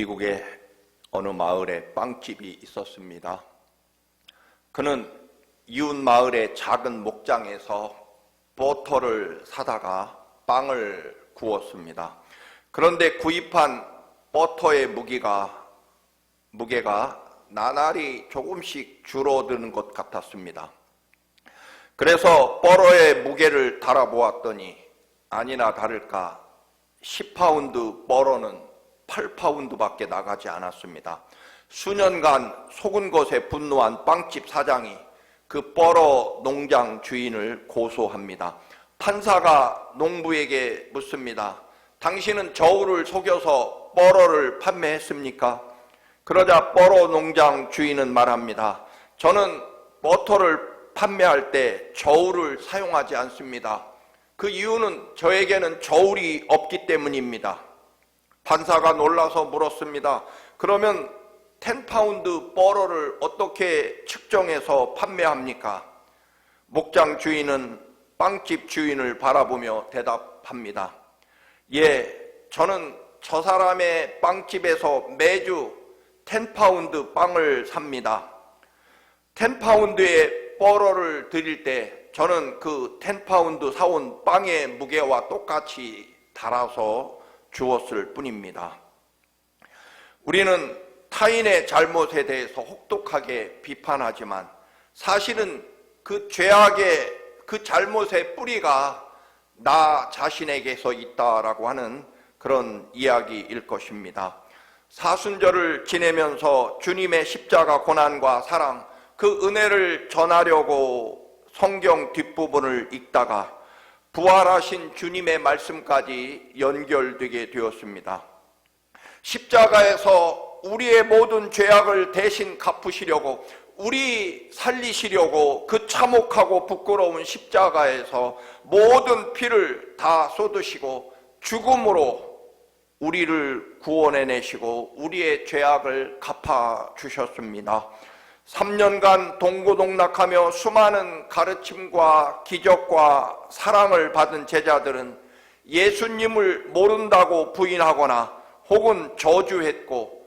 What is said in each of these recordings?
미국의 어느 마을에 빵집이 있었습니다. 그는 이웃 마을의 작은 목장에서 버터를 사다가 빵을 구웠습니다. 그런데 구입한 버터의 무게가 나날이 조금씩 줄어드는 것 같았습니다. 그래서 버터의 무게를 달아보았더니 아니나 다를까 10파운드 버터는 8파운드밖에 나가지 않았습니다. 수년간 속은 것에 분노한 빵집 사장이 그 버터 농장 주인을 고소합니다. 판사가 농부에게 묻습니다. 당신은 저울을 속여서 버터를 판매했습니까? 그러자 버터 농장 주인은 말합니다. 저는 버터를 판매할 때 저울을 사용하지 않습니다. 그 이유는 저에게는 저울이 없기 때문입니다. 판사가 놀라서 물었습니다. 그러면 10파운드 버터를 어떻게 측정해서 판매합니까? 목장 주인은 빵집 주인을 바라보며 대답합니다. 예, 저는 저 사람의 빵집에서 매주 10파운드 빵을 삽니다. 10파운드의 버터를 드릴 때 저는 그 10파운드 사온 빵의 무게와 똑같이 달아서 주었을 뿐입니다. 우리는 타인의 잘못에 대해서 혹독하게 비판하지만 사실은 그 죄악의 그 잘못의 뿌리가 나 자신에게서 있다라고 하는 그런 이야기일 것입니다. 사순절을 지내면서 주님의 십자가 고난과 사랑, 그 은혜를 전하려고 성경 뒷부분을 읽다가 부활하신 주님의 말씀까지 연결되게 되었습니다. 십자가에서 우리의 모든 죄악을 대신 갚으시려고, 우리 살리시려고 그 참혹하고 부끄러운 십자가에서 모든 피를 다 쏟으시고 죽음으로 우리를 구원해내시고 우리의 죄악을 갚아주셨습니다. 3년간 동고동락하며 수많은 가르침과 기적과 사랑을 받은 제자들은 예수님을 모른다고 부인하거나 혹은 저주했고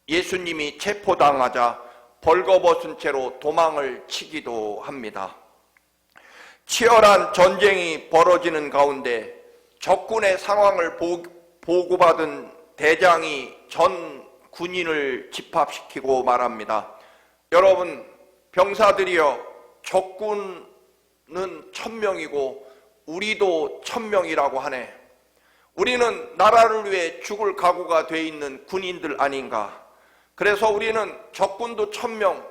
예수님이 체포당하자 벌거벗은 채로 도망을 치기도 합니다. 치열한 전쟁이 벌어지는 가운데 적군의 상황을 보고받은 대장이 전 군인을 집합시키고 말합니다. 여러분, 병사들이여, 적군은 1000명이고 우리도 1000명이라고 하네. 우리는 나라를 위해 죽을 각오가 돼 있는 군인들 아닌가? 그래서 우리는 적군도 1000명,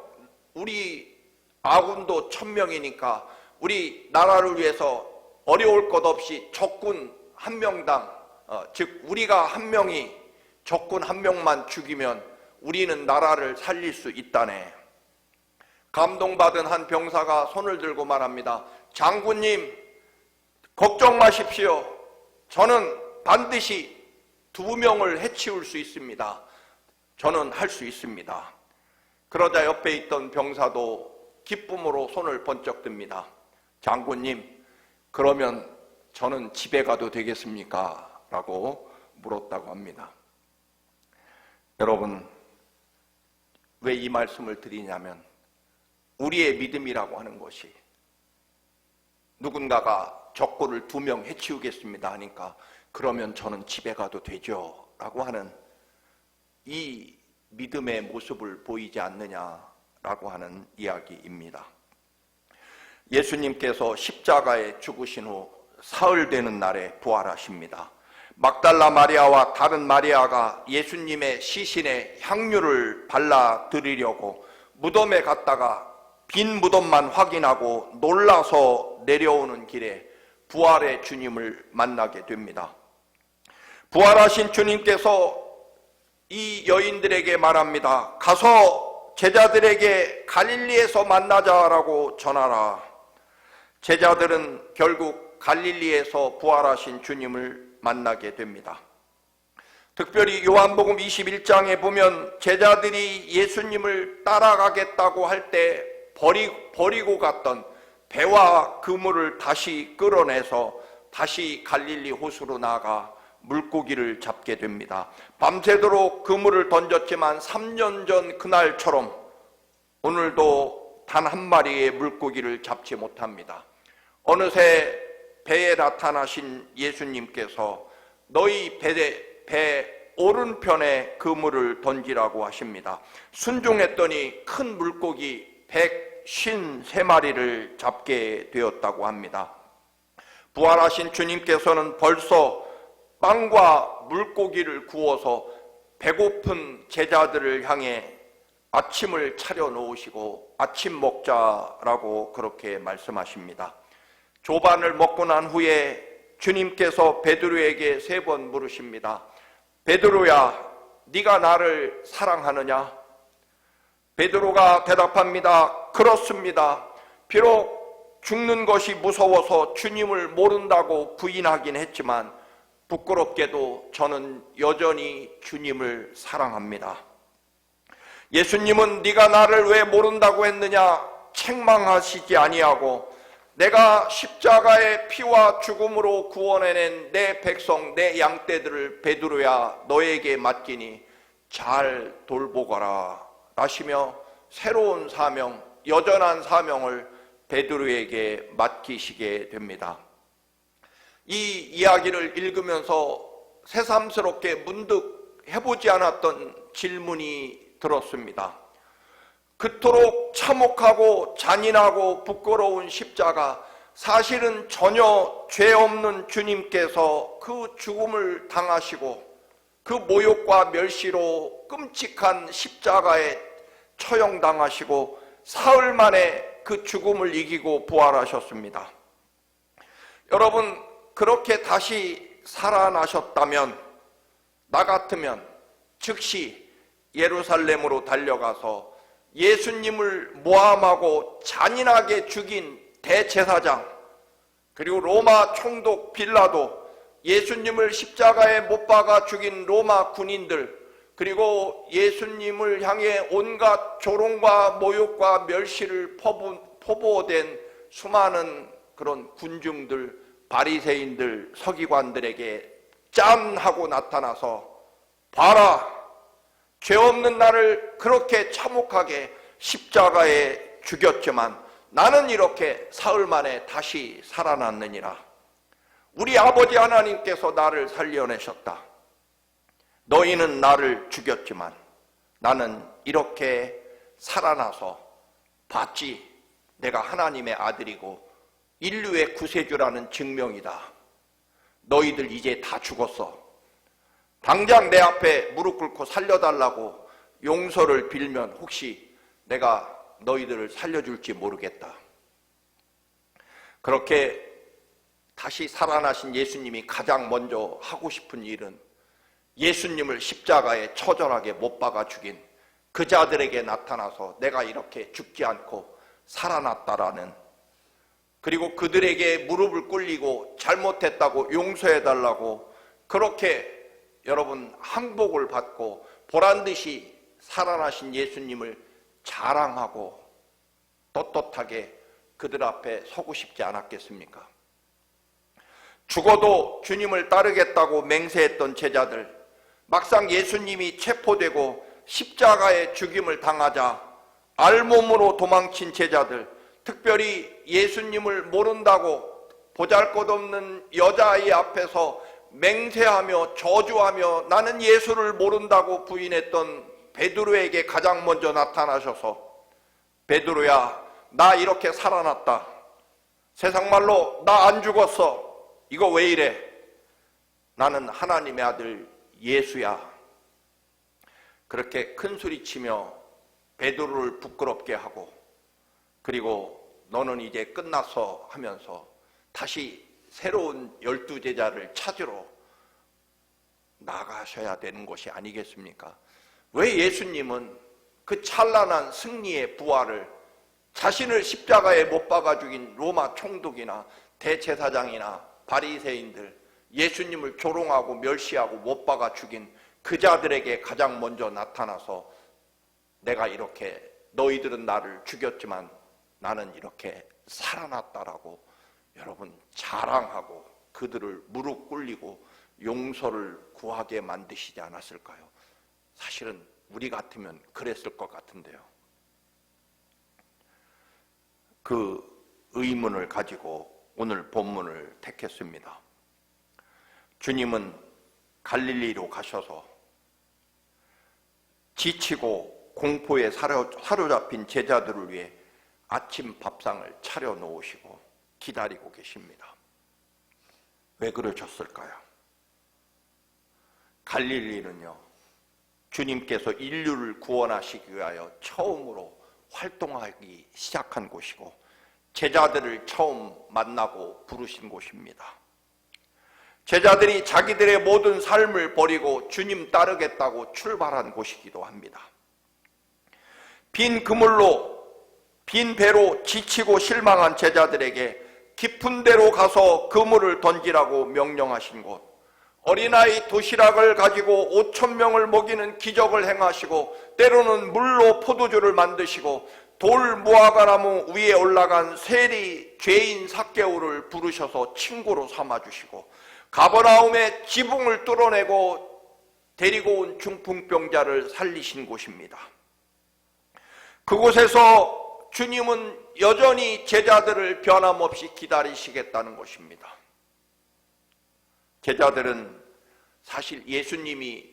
우리 아군도 1000명이니까 우리 나라를 위해서 어려울 것 없이 적군 한 명당, 즉 우리가 한 명이 적군 한 명만 죽이면 우리는 나라를 살릴 수 있다네. 감동받은 한 병사가 손을 들고 말합니다. 장군님, 걱정 마십시오. 저는 반드시 2명을 해치울 수 있습니다. 저는 할 수 있습니다. 그러자 옆에 있던 병사도 기쁨으로 손을 번쩍 듭니다. 장군님, 그러면 저는 집에 가도 되겠습니까? 라고 물었다고 합니다. 여러분, 왜 이 말씀을 드리냐면 우리의 믿음이라고 하는 것이 누군가가 적군을 2명 해치우겠습니다 하니까 그러면 저는 집에 가도 되죠 라고 하는 이 믿음의 모습을 보이지 않느냐라고 하는 이야기입니다. 예수님께서 십자가에 죽으신 후 사흘 되는 날에 부활하십니다. 막달라 마리아와 다른 마리아가 예수님의 시신에 향유를 발라드리려고 무덤에 갔다가 빈 무덤만 확인하고 놀라서 내려오는 길에 부활의 주님을 만나게 됩니다. 부활하신 주님께서 이 여인들에게 말합니다. 가서 제자들에게 갈릴리에서 만나자라고 전하라. 제자들은 결국 갈릴리에서 부활하신 주님을 만나게 됩니다. 특별히 요한복음 21장에 보면 제자들이 예수님을 따라가겠다고 할 때 버리고 갔던 배와 그물을 다시 끌어내서 다시 갈릴리 호수로 나가 물고기를 잡게 됩니다. 밤새도록 그물을 던졌지만 3년 전 그날처럼 오늘도 단 한 마리의 물고기를 잡지 못합니다. 어느새 배에 나타나신 예수님께서 너희 배 오른편에 그물을 던지라고 하십니다. 순종했더니 큰 물고기 153마리를 잡게 되었다고 합니다. 부활하신 주님께서는 벌써 빵과 물고기를 구워서 배고픈 제자들을 향해 아침을 차려 놓으시고 아침 먹자라고 그렇게 말씀하십니다. 조반을 먹고 난 후에 주님께서 베드로에게 3번 물으십니다. 베드로야, 네가 나를 사랑하느냐? 베드로가 대답합니다. 그렇습니다. 비록 죽는 것이 무서워서 주님을 모른다고 부인하긴 했지만 부끄럽게도 저는 여전히 주님을 사랑합니다. 예수님은 네가 나를 왜 모른다고 했느냐 책망하시지 아니하고 내가 십자가의 피와 죽음으로 구원해낸 내 백성 내 양떼들을 베드로야 너에게 맡기니 잘 돌보거라 하시며 새로운 사명, 여전한 사명을 베드로에게 맡기시게 됩니다. 이 이야기를 읽으면서 새삼스럽게 문득 해보지 않았던 질문이 들었습니다. 그토록 참혹하고 잔인하고 부끄러운 십자가, 사실은 전혀 죄 없는 주님께서 그 죽음을 당하시고 그 모욕과 멸시로 끔찍한 십자가에 처형당하시고 사흘 만에 그 죽음을 이기고 부활하셨습니다. 여러분, 그렇게 다시 살아나셨다면 나 같으면 즉시 예루살렘으로 달려가서 예수님을 모함하고 잔인하게 죽인 대제사장, 그리고 로마 총독 빌라도, 예수님을 십자가에 못 박아 죽인 로마 군인들, 그리고 예수님을 향해 온갖 조롱과 모욕과 멸시를 포보된 수많은 그런 군중들, 바리새인들, 서기관들에게 짠 하고 나타나서 봐라, 죄 없는 나를 그렇게 참혹하게 십자가에 죽였지만 나는 이렇게 사흘 만에 다시 살아났느니라. 우리 아버지 하나님께서 나를 살려내셨다. 너희는 나를 죽였지만 나는 이렇게 살아나서 봤지, 내가 하나님의 아들이고 인류의 구세주라는 증명이다. 너희들 이제 다 죽었어. 당장 내 앞에 무릎 꿇고 살려달라고 용서를 빌면 혹시 내가 너희들을 살려줄지 모르겠다. 그렇게 다시 살아나신 예수님이 가장 먼저 하고 싶은 일은 예수님을 십자가에 처절하게 못 박아 죽인 그 자들에게 나타나서 내가 이렇게 죽지 않고 살아났다라는, 그리고 그들에게 무릎을 꿇리고 잘못했다고 용서해달라고 그렇게 여러분 항복을 받고 보란듯이 살아나신 예수님을 자랑하고 떳떳하게 그들 앞에 서고 싶지 않았겠습니까? 죽어도 주님을 따르겠다고 맹세했던 제자들, 막상 예수님이 체포되고 십자가에 죽임을 당하자 알몸으로 도망친 제자들, 특별히 예수님을 모른다고 보잘것없는 여자아이 앞에서 맹세하며 저주하며 나는 예수를 모른다고 부인했던 베드로에게 가장 먼저 나타나셔서 베드로야, 나 이렇게 살아났다. 세상말로 나 안 죽었어. 이거 왜 이래? 나는 하나님의 아들 예수야. 그렇게 큰 소리치며 베드로를 부끄럽게 하고, 그리고 너는 이제 끝났어 하면서 다시 새로운 12제자를 찾으러 나가셔야 되는 것이 아니겠습니까? 왜 예수님은 그 찬란한 승리의 부활을 자신을 십자가에 못 박아 죽인 로마 총독이나 대제사장이나 바리새인들, 예수님을 조롱하고 멸시하고 못 박아 죽인 그 자들에게 가장 먼저 나타나서 내가 이렇게, 너희들은 나를 죽였지만 나는 이렇게 살아났다라고 여러분 자랑하고 그들을 무릎 꿇리고 용서를 구하게 만드시지 않았을까요? 사실은 우리 같으면 그랬을 것 같은데요. 그 의문을 가지고 오늘 본문을 택했습니다. 주님은 갈릴리로 가셔서 지치고 공포에 사로잡힌 제자들을 위해 아침 밥상을 차려 놓으시고 기다리고 계십니다. 왜 그러셨을까요? 갈릴리는요, 주님께서 인류를 구원하시기 위하여 처음으로 활동하기 시작한 곳이고 제자들을 처음 만나고 부르신 곳입니다. 제자들이 자기들의 모든 삶을 버리고 주님 따르겠다고 출발한 곳이기도 합니다. 빈 그물로, 빈 배로 지치고 실망한 제자들에게 깊은 데로 가서 그물을 던지라고 명령하신 곳, 어린아이 도시락을 가지고 5,000명을 먹이는 기적을 행하시고 때로는 물로 포도주를 만드시고 돌 무화과나무 위에 올라간 세리 죄인 삭개오를 부르셔서 친구로 삼아주시고 가버나움의 지붕을 뚫어내고 데리고 온 중풍병자를 살리신 곳입니다. 그곳에서 주님은 여전히 제자들을 변함없이 기다리시겠다는 것입니다. 제자들은 사실 예수님이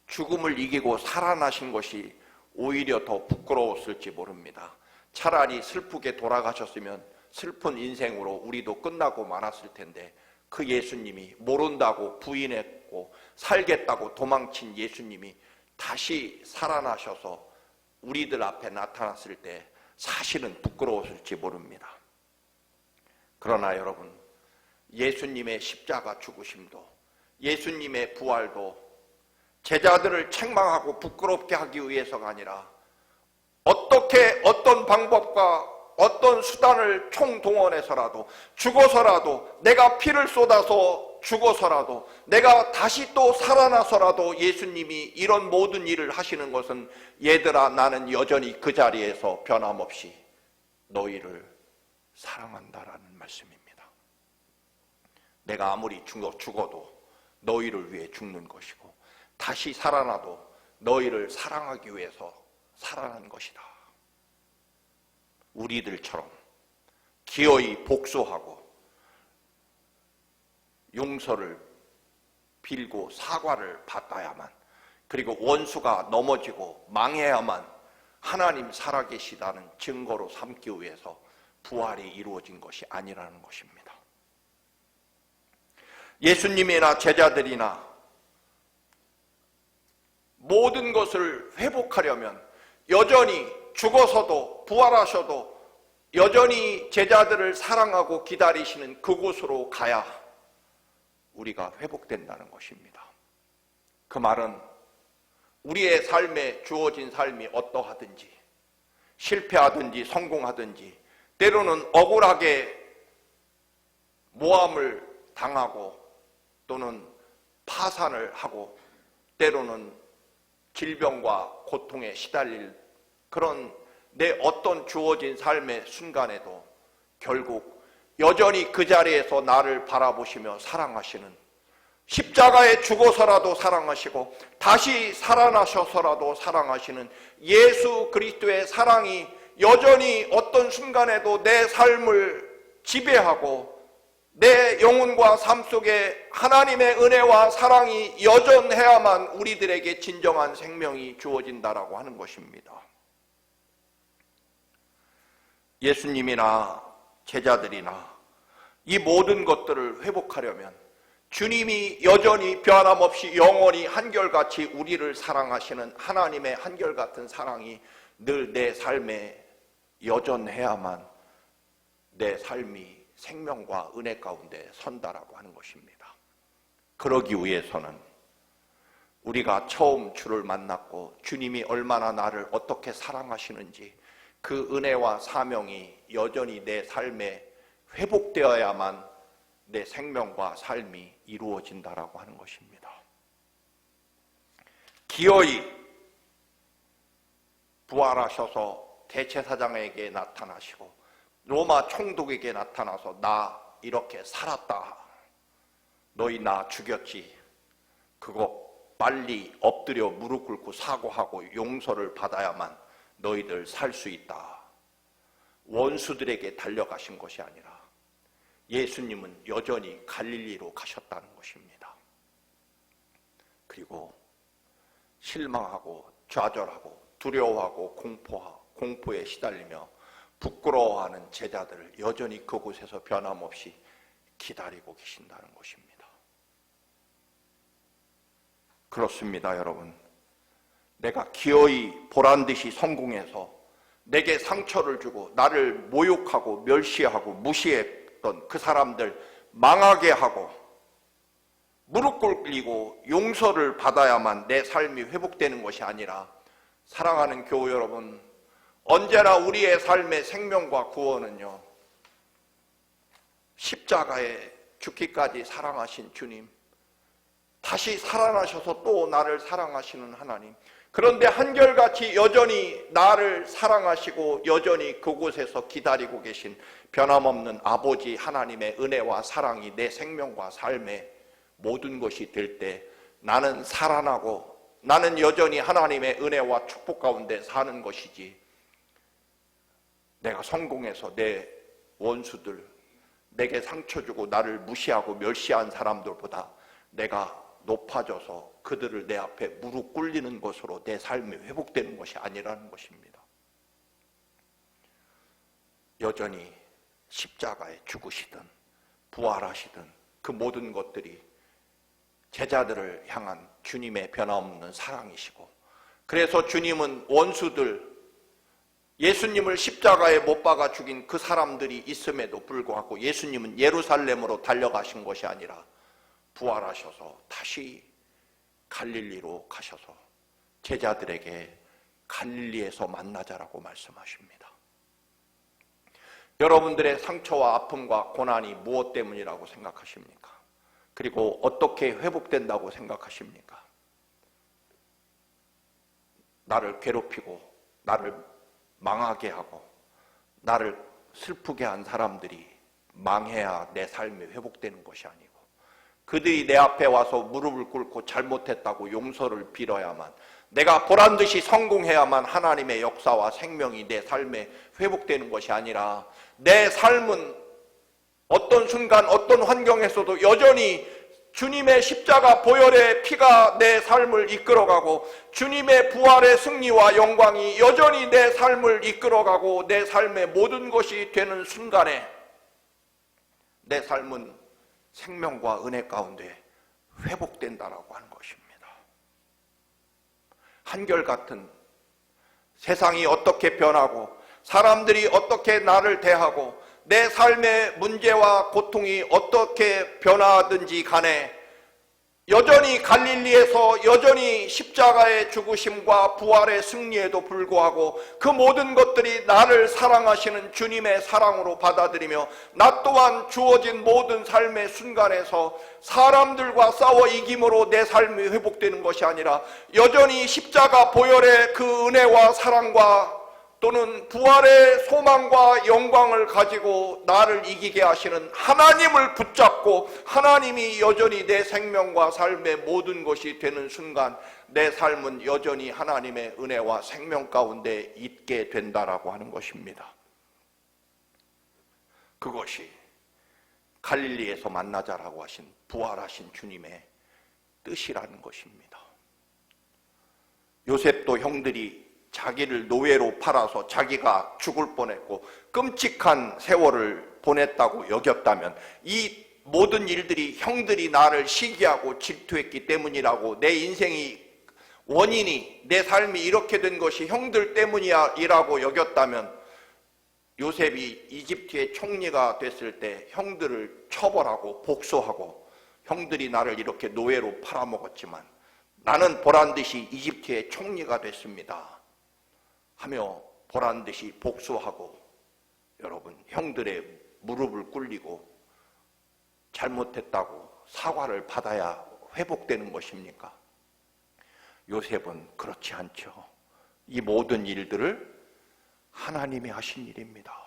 죽음을 이기고 살아나신 것이 오히려 더 부끄러웠을지 모릅니다. 차라리 슬프게 돌아가셨으면 슬픈 인생으로 우리도 끝나고 말았을 텐데 그 예수님이 모른다고 부인했고 살겠다고 도망친 예수님이 다시 살아나셔서 우리들 앞에 나타났을 때 사실은 부끄러웠을지 모릅니다. 그러나 여러분, 예수님의 십자가 죽으심도 예수님의 부활도 제자들을 책망하고 부끄럽게 하기 위해서가 아니라 어떻게 어떤 방법과 어떤 수단을 총동원해서라도 죽어서라도 내가 피를 쏟아서 죽어서라도 내가 다시 또 살아나서라도 예수님이 이런 모든 일을 하시는 것은 얘들아 나는 여전히 그 자리에서 변함없이 너희를 사랑한다라는 말씀입니다. 내가 아무리 죽어도 너희를 위해 죽는 것이고 다시 살아나도 너희를 사랑하기 위해서 살아난 것이다. 우리들처럼 기어이 복수하고 용서를 빌고 사과를 받아야만, 그리고 원수가 넘어지고 망해야만 하나님 살아계시다는 증거로 삼기 위해서 부활이 이루어진 것이 아니라는 것입니다. 예수님이나 제자들이나 모든 것을 회복하려면 여전히 죽어서도 부활하셔도 여전히 제자들을 사랑하고 기다리시는 그곳으로 가야 우리가 회복된다는 것입니다. 그 말은 우리의 삶에 주어진 삶이 어떠하든지 실패하든지 성공하든지 때로는 억울하게 모함을 당하고 또는 파산을 하고 때로는 질병과 고통에 시달릴 그런 내 어떤 주어진 삶의 순간에도 결국 여전히 그 자리에서 나를 바라보시며 사랑하시는, 십자가에 죽어서라도 사랑하시고 다시 살아나셔서라도 사랑하시는 예수 그리스도의 사랑이 여전히 어떤 순간에도 내 삶을 지배하고 내 영혼과 삶 속에 하나님의 은혜와 사랑이 여전해야만 우리들에게 진정한 생명이 주어진다라고 하는 것입니다. 예수님이나 제자들이나 이 모든 것들을 회복하려면 주님이 여전히 변함없이 영원히 한결같이 우리를 사랑하시는 하나님의 한결같은 사랑이 늘 내 삶에 여전해야만 내 삶이 생명과 은혜 가운데 선다라고 하는 것입니다. 그러기 위해서는 우리가 처음 주를 만났고 주님이 얼마나 나를 어떻게 사랑하시는지 그 은혜와 사명이 여전히 내 삶에 회복되어야만 내 생명과 삶이 이루어진다라고 하는 것입니다. 기어이 부활하셔서 대제사장에게 나타나시고 로마 총독에게 나타나서 나 이렇게 살았다. 너희 나 죽였지. 그거 빨리 엎드려 무릎 꿇고 사과하고 용서를 받아야만 너희들 살 수 있다. 원수들에게 달려가신 것이 아니라 예수님은 여전히 갈릴리로 가셨다는 것입니다. 그리고 실망하고 좌절하고 두려워하고 공포에 시달리며 부끄러워하는 제자들을 여전히 그곳에서 변함없이 기다리고 계신다는 것입니다. 그렇습니다, 여러분. 내가 기어이 보란듯이 성공해서 내게 상처를 주고 나를 모욕하고 멸시하고 무시했던 그 사람들 망하게 하고 무릎 꿇리고 용서를 받아야만 내 삶이 회복되는 것이 아니라, 사랑하는 교우 여러분, 언제나 우리의 삶의 생명과 구원은요, 십자가에 죽기까지 사랑하신 주님, 다시 살아나셔서 또 나를 사랑하시는 하나님, 그런데 한결같이 여전히 나를 사랑하시고 여전히 그곳에서 기다리고 계신 변함없는 아버지 하나님의 은혜와 사랑이 내 생명과 삶의 모든 것이 될 때 나는 살아나고 나는 여전히 하나님의 은혜와 축복 가운데 사는 것이지, 내가 성공해서 내 원수들, 내게 상처 주고 나를 무시하고 멸시한 사람들보다 내가 높아져서 그들을 내 앞에 무릎 꿇리는 것으로 내 삶이 회복되는 것이 아니라는 것입니다. 여전히 십자가에 죽으시든 부활하시든 그 모든 것들이 제자들을 향한 주님의 변함없는 사랑이시고, 그래서 주님은 원수들, 예수님을 십자가에 못 박아 죽인 그 사람들이 있음에도 불구하고 예수님은 예루살렘으로 달려가신 것이 아니라 부활하셔서 다시 갈릴리로 가셔서 제자들에게 갈릴리에서 만나자라고 말씀하십니다. 여러분들의 상처와 아픔과 고난이 무엇 때문이라고 생각하십니까? 그리고 어떻게 회복된다고 생각하십니까? 나를 괴롭히고 나를 망하게 하고 나를 슬프게 한 사람들이 망해야 내 삶이 회복되는 것이 아니고, 그들이 내 앞에 와서 무릎을 꿇고 잘못했다고 용서를 빌어야만, 내가 보란듯이 성공해야만 하나님의 역사와 생명이 내 삶에 회복되는 것이 아니라, 내 삶은 어떤 순간 어떤 환경에서도 여전히 주님의 십자가 보혈의 피가 내 삶을 이끌어가고 주님의 부활의 승리와 영광이 여전히 내 삶을 이끌어가고 내 삶의 모든 것이 되는 순간에 내 삶은 생명과 은혜 가운데 회복된다라고 하는 것입니다. 한결같은 세상이 어떻게 변하고 사람들이 어떻게 나를 대하고 내 삶의 문제와 고통이 어떻게 변화하든지 간에 여전히 갈릴리에서 여전히 십자가의 죽으심과 부활의 승리에도 불구하고 그 모든 것들이 나를 사랑하시는 주님의 사랑으로 받아들이며, 나 또한 주어진 모든 삶의 순간에서 사람들과 싸워 이김으로 내 삶이 회복되는 것이 아니라 여전히 십자가 보혈의 그 은혜와 사랑과 또는 부활의 소망과 영광을 가지고 나를 이기게 하시는 하나님을 붙잡고 하나님이 여전히 내 생명과 삶의 모든 것이 되는 순간 내 삶은 여전히 하나님의 은혜와 생명 가운데 있게 된다라고 하는 것입니다. 그것이 갈릴리에서 만나자라고 하신 부활하신 주님의 뜻이라는 것입니다. 요셉도 형들이 자기를 노예로 팔아서 자기가 죽을 뻔했고 끔찍한 세월을 보냈다고 여겼다면, 이 모든 일들이 형들이 나를 시기하고 질투했기 때문이라고, 내 인생이 원인이, 내 삶이 이렇게 된 것이 형들 때문이라고 여겼다면, 요셉이 이집트의 총리가 됐을 때 형들을 처벌하고 복수하고, 형들이 나를 이렇게 노예로 팔아먹었지만 나는 보란듯이 이집트의 총리가 됐습니다 하며 보란듯이 복수하고, 여러분, 형들의 무릎을 꿇리고 잘못했다고 사과를 받아야 회복되는 것입니까? 요셉은 그렇지 않죠. 이 모든 일들을 하나님이 하신 일입니다.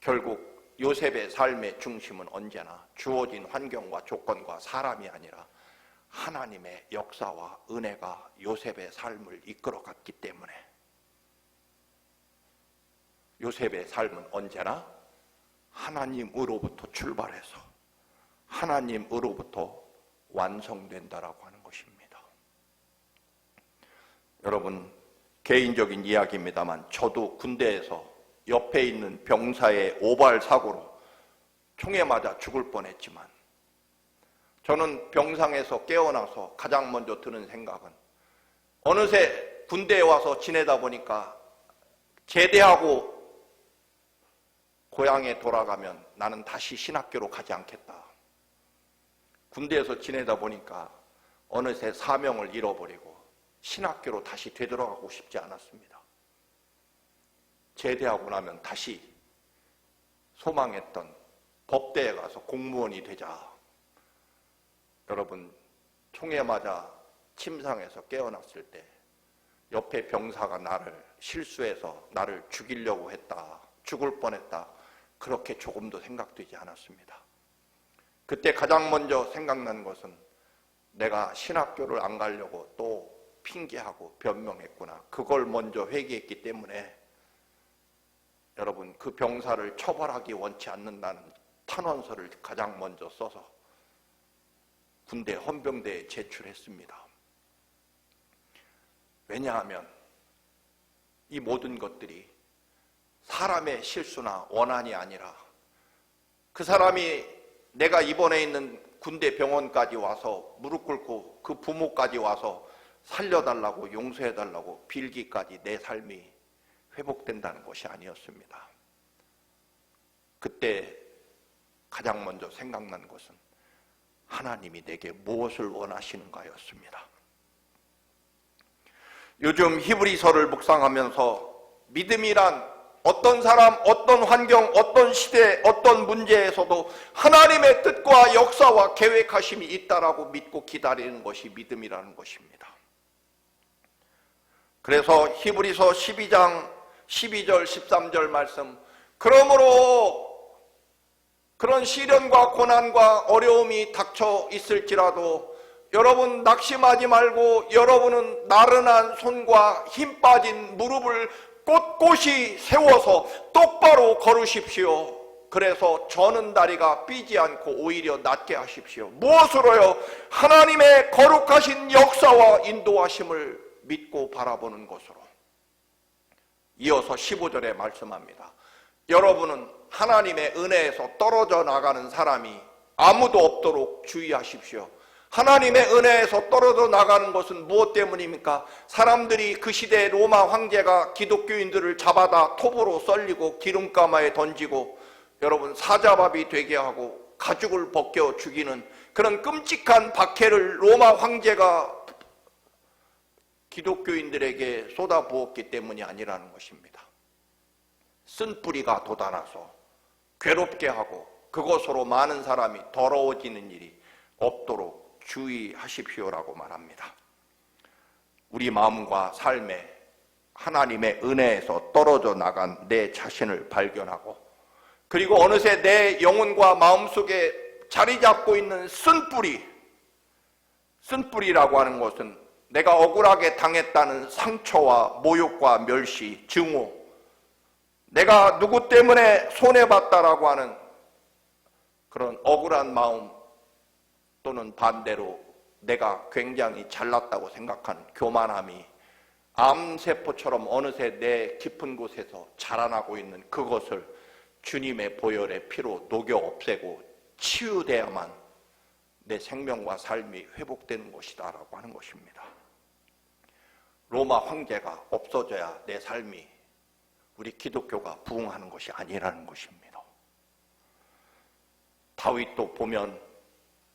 결국 요셉의 삶의 중심은 언제나 주어진 환경과 조건과 사람이 아니라 하나님의 역사와 은혜가 요셉의 삶을 이끌어갔기 때문에 요셉의 삶은 언제나 하나님으로부터 출발해서 하나님으로부터 완성된다라고 하는 것입니다. 여러분, 개인적인 이야기입니다만 저도 군대에서 옆에 있는 병사의 오발 사고로 총에 맞아 죽을 뻔했지만 저는 병상에서 깨어나서 가장 먼저 드는 생각은 어느새 군대에 와서 지내다 보니까 제대하고 고향에 돌아가면 나는 다시 신학교로 가지 않겠다. 군대에서 지내다 보니까 어느새 사명을 잃어버리고 신학교로 다시 되돌아가고 싶지 않았습니다. 제대하고 나면 다시 소망했던 법대에 가서 공무원이 되자. 여러분, 총에 맞아 침상에서 깨어났을 때 옆에 병사가 나를 실수해서 나를 죽이려고 했다. 죽을 뻔했다. 그렇게 조금도 생각되지 않았습니다. 그때 가장 먼저 생각난 것은 내가 신학교를 안 가려고 또 핑계하고 변명했구나. 그걸 먼저 회개했기 때문에 여러분, 그 병사를 처벌하기 원치 않는다는 탄원서를 가장 먼저 써서 군대 헌병대에 제출했습니다. 왜냐하면 이 모든 것들이 사람의 실수나 원한이 아니라 그 사람이 내가 입원해 있는 군대 병원까지 와서 무릎 꿇고 그 부모까지 와서 살려달라고 용서해달라고 빌기까지 내 삶이 회복된다는 것이 아니었습니다. 그때 가장 먼저 생각난 것은 하나님이 내게 무엇을 원하시는가였습니다. 요즘 히브리서를 묵상하면서 믿음이란 어떤 사람, 어떤 환경, 어떤 시대, 어떤 문제에서도 하나님의 뜻과 역사와 계획하심이 있다라고 믿고 기다리는 것이 믿음이라는 것입니다. 그래서 히브리서 12장 12절 13절 말씀, 그러므로 그런 시련과 고난과 어려움이 닥쳐 있을지라도 여러분 낙심하지 말고 여러분은 나른한 손과 힘 빠진 무릎을 꼿꼿이 세워서 똑바로 걸으십시오. 그래서 저는 다리가 삐지 않고 오히려 낫게 하십시오. 무엇으로요? 하나님의 거룩하신 역사와 인도하심을 믿고 바라보는 것으로. 이어서 15절에 말씀합니다. 여러분은 하나님의 은혜에서 떨어져 나가는 사람이 아무도 없도록 주의하십시오. 하나님의 은혜에서 떨어져 나가는 것은 무엇 때문입니까? 사람들이 그 시대에 로마 황제가 기독교인들을 잡아다 톱으로 썰리고 기름가마에 던지고 여러분 사자밥이 되게 하고 가죽을 벗겨 죽이는 그런 끔찍한 박해를 로마 황제가 기독교인들에게 쏟아부었기 때문이 아니라는 것입니다. 쓴뿌리가 돋아나서 괴롭게 하고 그것으로 많은 사람이 더러워지는 일이 없도록 주의하십시오라고 말합니다. 우리 마음과 삶에 하나님의 은혜에서 떨어져 나간 내 자신을 발견하고 그리고 어느새 내 영혼과 마음속에 자리 잡고 있는 쓴뿌리라고 하는 것은 내가 억울하게 당했다는 상처와 모욕과 멸시, 증오, 내가 누구 때문에 손해봤다라고 하는 그런 억울한 마음 또는 반대로 내가 굉장히 잘났다고 생각하는 교만함이 암세포처럼 어느새 내 깊은 곳에서 자라나고 있는 그것을 주님의 보혈의 피로 녹여 없애고 치유돼야만 내 생명과 삶이 회복되는 것이다 라고 하는 것입니다. 로마 황제가 없어져야 내 삶이 우리 기독교가 부흥하는 것이 아니라는 것입니다. 다윗도 보면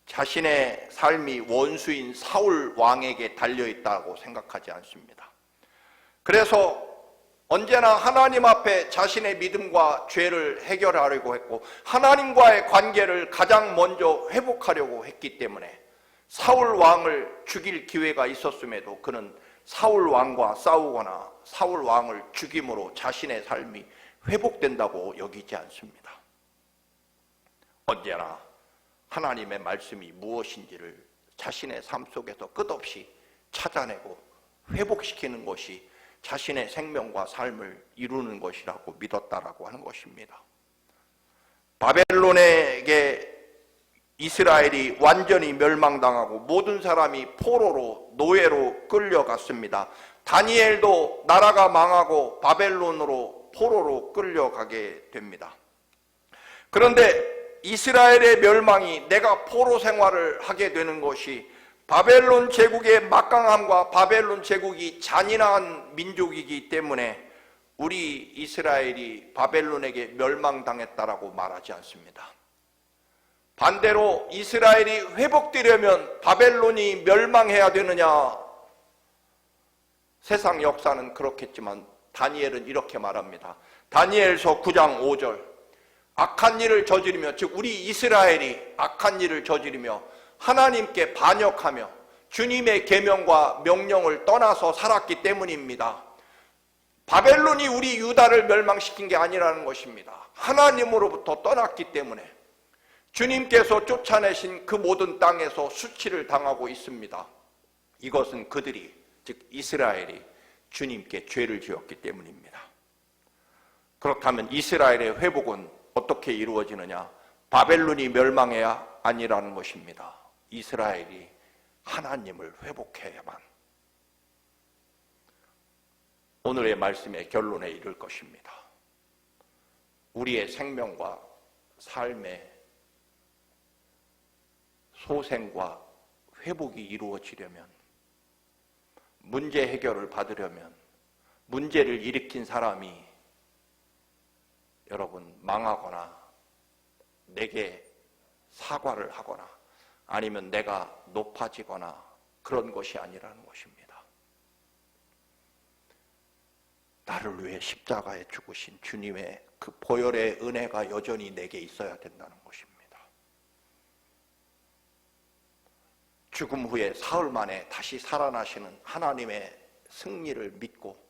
자신의 삶이 원수인 사울 왕에게 달려있다고 생각하지 않습니다. 그래서 언제나 하나님 앞에 자신의 믿음과 죄를 해결하려고 했고 하나님과의 관계를 가장 먼저 회복하려고 했기 때문에 사울 왕을 죽일 기회가 있었음에도 그는 사울 왕과 싸우거나 사울 왕을 죽임으로 자신의 삶이 회복된다고 여기지 않습니다. 언제나 하나님의 말씀이 무엇인지를 자신의 삶 속에서 끝없이 찾아내고 회복시키는 것이 자신의 생명과 삶을 이루는 것이라고 믿었다라고 하는 것입니다. 바벨론에게 이스라엘이 완전히 멸망당하고 모든 사람이 포로로 노예로 끌려갔습니다. 다니엘도 나라가 망하고 바벨론으로 포로로 끌려가게 됩니다. 그런데 이스라엘의 멸망이 내가 포로 생활을 하게 되는 것이 바벨론 제국의 막강함과 바벨론 제국이 잔인한 민족이기 때문에 우리 이스라엘이 바벨론에게 멸망당했다라고 말하지 않습니다. 반대로 이스라엘이 회복되려면 바벨론이 멸망해야 되느냐? 세상 역사는 그렇겠지만 다니엘은 이렇게 말합니다. 다니엘서 9장 5절. 악한 일을 저지르며, 즉 우리 이스라엘이 악한 일을 저지르며 하나님께 반역하며 주님의 계명과 명령을 떠나서 살았기 때문입니다. 바벨론이 우리 유다를 멸망시킨 게 아니라는 것입니다. 하나님으로부터 떠났기 때문에 주님께서 쫓아내신 그 모든 땅에서 수치를 당하고 있습니다. 이것은 그들이, 즉 이스라엘이 주님께 죄를 지었기 때문입니다. 그렇다면 이스라엘의 회복은 어떻게 이루어지느냐? 바벨론이 멸망해야 아니라는 것입니다. 이스라엘이 하나님을 회복해야만 오늘의 말씀의 결론에 이를 것입니다. 우리의 생명과 삶의 소생과 회복이 이루어지려면, 문제 해결을 받으려면, 문제를 일으킨 사람이 여러분 망하거나 내게 사과를 하거나 아니면 내가 높아지거나 그런 것이 아니라는 것입니다. 나를 위해 십자가에 죽으신 주님의 그 보혈의 은혜가 여전히 내게 있어야 된다는 것입니다. 죽음 후에 사흘 만에 다시 살아나시는 하나님의 승리를 믿고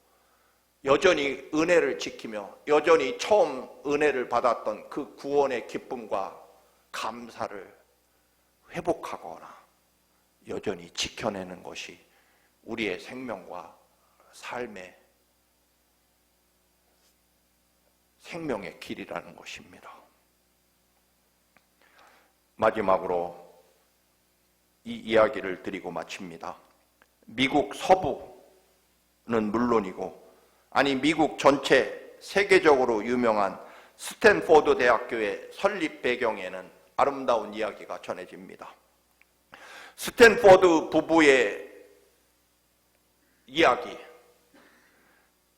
여전히 은혜를 지키며 여전히 처음 은혜를 받았던 그 구원의 기쁨과 감사를 회복하거나 여전히 지켜내는 것이 우리의 생명과 삶의 생명의 길이라는 것입니다. 마지막으로 이 이야기를 드리고 마칩니다. 미국 서부는 물론이고, 아니 미국 전체 세계적으로 유명한 스탠포드 대학교의 설립 배경에는 아름다운 이야기가 전해집니다. 스탠포드 부부의 이야기.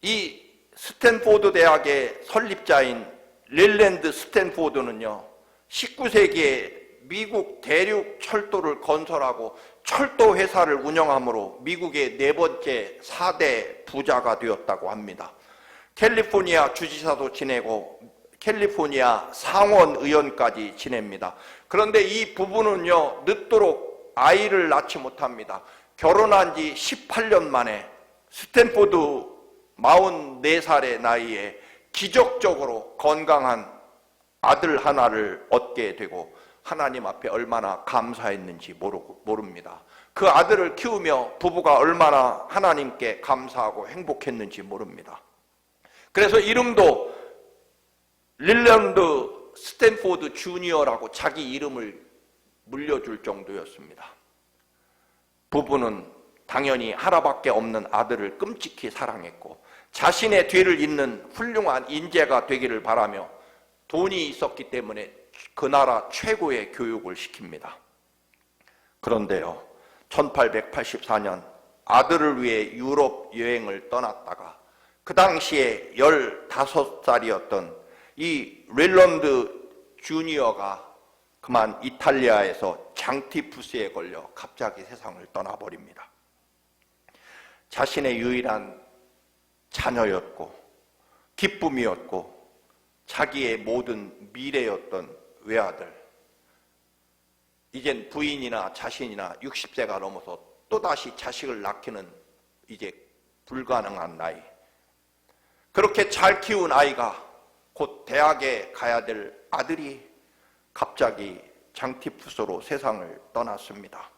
이 스탠포드 대학의 설립자인 릴랜드 스탠포드는요, 19세기에 미국 대륙 철도를 건설하고 철도 회사를 운영함으로 미국의 4번째 4대 부자가 되었다고 합니다. 캘리포니아 주지사도 지내고 캘리포니아 상원 의원까지 지냅니다. 그런데 이 부부는요, 늦도록 아이를 낳지 못합니다. 결혼한 지 18년 만에 스탠포드 44살의 나이에 기적적으로 건강한 아들 하나를 얻게 되고 하나님 앞에 얼마나 감사했는지 모릅니다. 그 아들을 키우며 부부가 얼마나 하나님께 감사하고 행복했는지 모릅니다. 그래서 이름도 릴랜드 스탠포드 주니어라고 자기 이름을 물려줄 정도였습니다. 부부는 당연히 하나밖에 없는 아들을 끔찍히 사랑했고 자신의 뒤를 잇는 훌륭한 인재가 되기를 바라며 돈이 있었기 때문에 그 나라 최고의 교육을 시킵니다. 그런데요, 1884년 아들을 위해 유럽 여행을 떠났다가 그 당시에 15살이었던 이 릴랜드 주니어가 그만 이탈리아에서 장티푸스에 걸려 갑자기 세상을 떠나버립니다. 자신의 유일한 자녀였고 기쁨이었고 자기의 모든 미래였던 외아들, 이젠 부인이나 자신이나 60세가 넘어서 또다시 자식을 낳기는 이제 불가능한 나이. 그렇게 잘 키운 아이가 곧 대학에 가야 될 아들이 갑자기 장티푸스로 세상을 떠났습니다.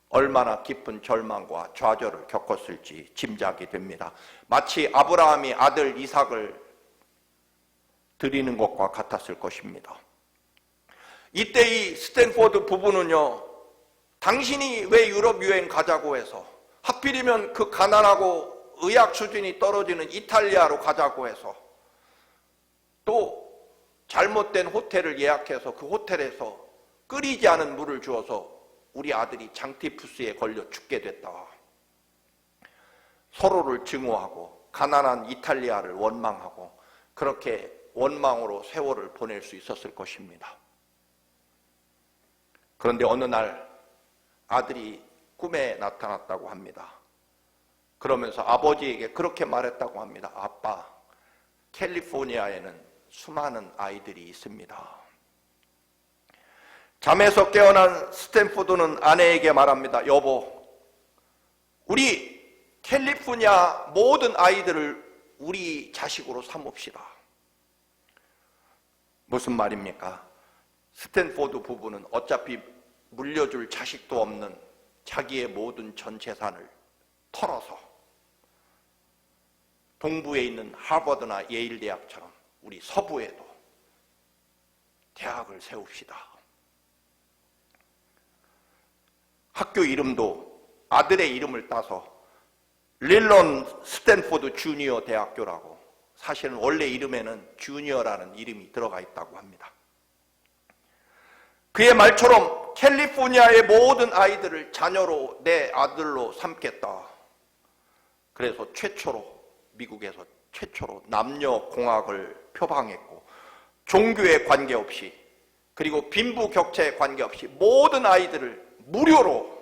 얼마나 깊은 절망과 좌절을 겪었을지 짐작이 됩니다. 마치 아브라함이 아들 이삭을 드리는 것과 같았을 것입니다. 이때 이 스탠포드 부부는요, 당신이 왜 유럽 여행 가자고 해서, 하필이면 그 가난하고 의학 수준이 떨어지는 이탈리아로 가자고 해서, 또 잘못된 호텔을 예약해서 그 호텔에서 끓이지 않은 물을 주어서 우리 아들이 장티푸스에 걸려 죽게 됐다. 서로를 증오하고 가난한 이탈리아를 원망하고 그렇게 원망으로 세월을 보낼 수 있었을 것입니다. 그런데 어느 날 아들이 꿈에 나타났다고 합니다. 그러면서 아버지에게 그렇게 말했다고 합니다. 아빠, 캘리포니아에는 수많은 아이들이 있습니다. 잠에서 깨어난 스탠포드는 아내에게 말합니다. 여보, 우리 캘리포니아 모든 아이들을 우리 자식으로 삼읍시다. 무슨 말입니까? 스탠포드 부부는 어차피 물려줄 자식도 없는 자기의 모든 전 재산을 털어서 동부에 있는 하버드나 예일 대학처럼 우리 서부에도 대학을 세웁시다. 학교 이름도 아들의 이름을 따서 릴런 스탠포드 주니어 대학교라고, 사실은 원래 이름에는 주니어라는 이름이 들어가 있다고 합니다. 그의 말처럼 캘리포니아의 모든 아이들을 자녀로 내 아들로 삼겠다. 그래서 미국에서 최초로 남녀공학을 표방했고, 종교에 관계없이, 그리고 빈부격차에 관계없이 모든 아이들을 무료로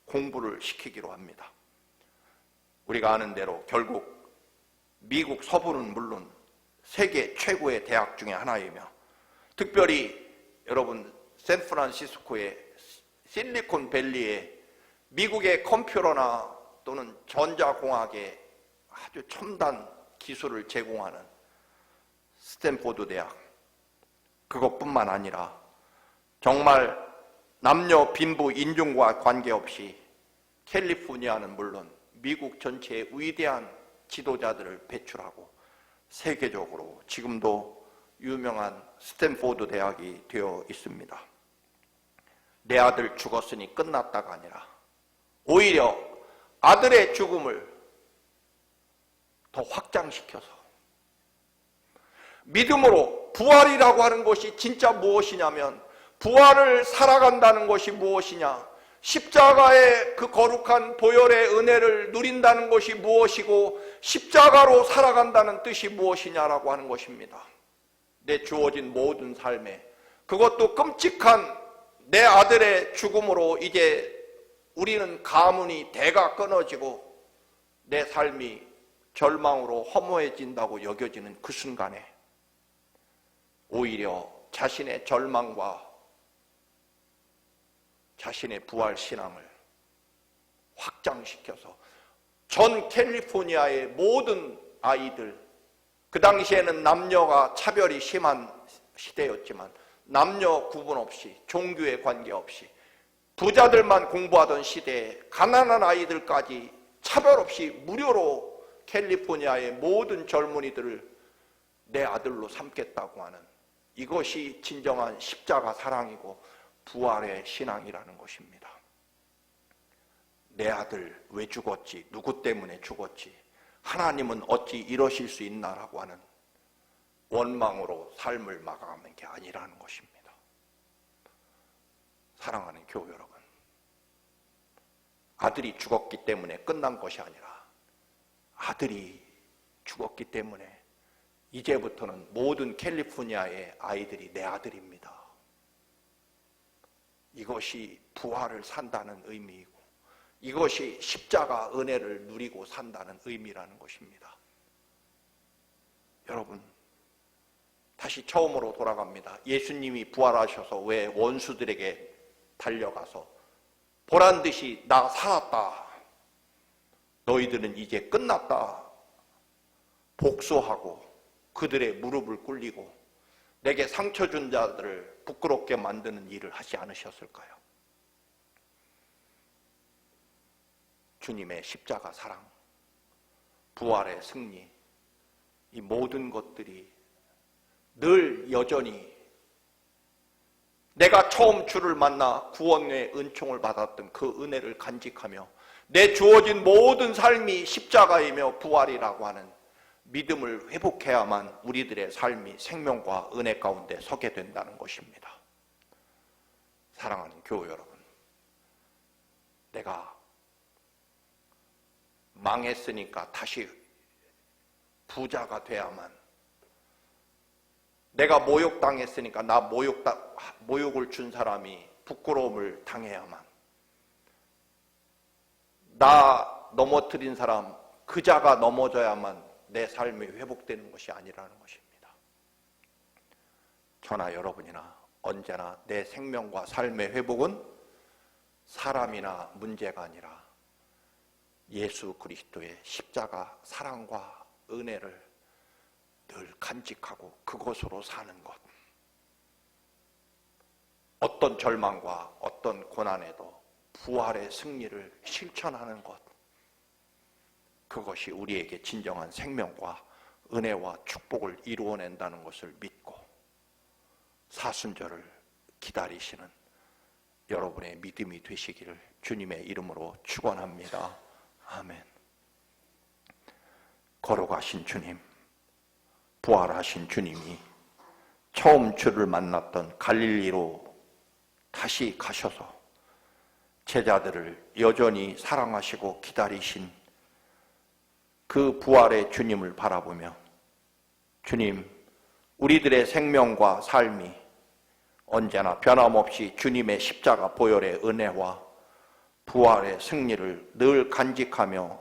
공부를 시키기로 합니다. 우리가 아는 대로 결국 미국 서부는 물론 세계 최고의 대학 중에 하나이며, 특별히 여러분 샌프란시스코의 실리콘밸리에 미국의 컴퓨터나 또는 전자공학의 아주 첨단 기술을 제공하는 스탠포드 대학, 그것뿐만 아니라 정말 남녀 빈부 인종과 관계없이 캘리포니아는 물론 미국 전체의 위대한 지도자들을 배출하고 세계적으로 지금도 유명한 스탠포드 대학이 되어 있습니다. 내 아들 죽었으니 끝났다가 아니라 오히려 아들의 죽음을 더 확장시켜서 믿음으로, 부활이라고 하는 것이 진짜 무엇이냐면, 부활을 살아간다는 것이 무엇이냐, 십자가의 그 거룩한 보혈의 은혜를 누린다는 것이 무엇이고 십자가로 살아간다는 뜻이 무엇이냐라고 하는 것입니다. 내 주어진 모든 삶에, 그것도 끔찍한 내 아들의 죽음으로 이제 우리는 가문이 대가 끊어지고 내 삶이 절망으로 허무해진다고 여겨지는 그 순간에 오히려 자신의 절망과 자신의 부활 신앙을 확장시켜서 전 캘리포니아의 모든 아이들, 그 당시에는 남녀가 차별이 심한 시대였지만 남녀 구분 없이, 종교에 관계없이 부자들만 공부하던 시대에 가난한 아이들까지 차별 없이 무료로 캘리포니아의 모든 젊은이들을 내 아들로 삼겠다고 하는, 이것이 진정한 십자가 사랑이고 부활의 신앙이라는 것입니다. 내 아들 왜 죽었지? 누구 때문에 죽었지? 하나님은 어찌 이러실 수 있나라고 하는 원망으로 삶을 마감하는 게 아니라는 것입니다. 사랑하는 교우 여러분, 아들이 죽었기 때문에 끝난 것이 아니라 아들이 죽었기 때문에 이제부터는 모든 캘리포니아의 아이들이 내 아들입니다. 이것이 부활을 산다는 의미이고, 이것이 십자가 은혜를 누리고 산다는 의미라는 것입니다. 여러분, 다시 처음으로 돌아갑니다. 예수님이 부활하셔서 왜 원수들에게 달려가서 보란듯이 나 살았다, 너희들은 이제 끝났다 복수하고 그들의 무릎을 꿇리고 내게 상처 준 자들을 부끄럽게 만드는 일을 하지 않으셨을까요? 주님의 십자가 사랑, 부활의 승리, 이 모든 것들이 늘 여전히 내가 처음 주를 만나 구원의 은총을 받았던 그 은혜를 간직하며 내 주어진 모든 삶이 십자가이며 부활이라고 하는 믿음을 회복해야만 우리들의 삶이 생명과 은혜 가운데 서게 된다는 것입니다. 사랑하는 교우 여러분, 내가 망했으니까 다시 부자가 돼야만, 내가 모욕당했으니까 나 모욕을 준 사람이 부끄러움을 당해야만, 나 넘어뜨린 사람 그 자가 넘어져야만 내 삶이 회복되는 것이 아니라는 것입니다. 저나 여러분이나 언제나 내 생명과 삶의 회복은 사람이나 문제가 아니라 예수 그리스도의 십자가 사랑과 은혜를 늘 간직하고 그것으로 사는 것. 어떤 절망과 어떤 고난에도 부활의 승리를 실천하는 것. 그것이 우리에게 진정한 생명과 은혜와 축복을 이루어낸다는 것을 믿고 사순절을 기다리시는 여러분의 믿음이 되시기를 주님의 이름으로 축원합니다. 아멘. 걸어가신 주님, 부활하신 주님이 처음 주를 만났던 갈릴리로 다시 가셔서 제자들을 여전히 사랑하시고 기다리신 그 부활의 주님을 바라보며, 주님, 우리들의 생명과 삶이 언제나 변함없이 주님의 십자가 보혈의 은혜와 부활의 승리를 늘 간직하며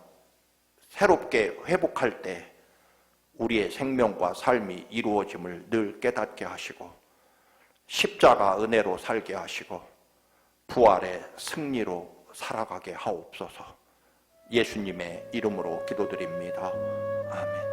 새롭게 회복할 때 우리의 생명과 삶이 이루어짐을 늘 깨닫게 하시고 십자가 은혜로 살게 하시고 부활의 승리로 살아가게 하옵소서. 예수님의 이름으로 기도드립니다. 아멘.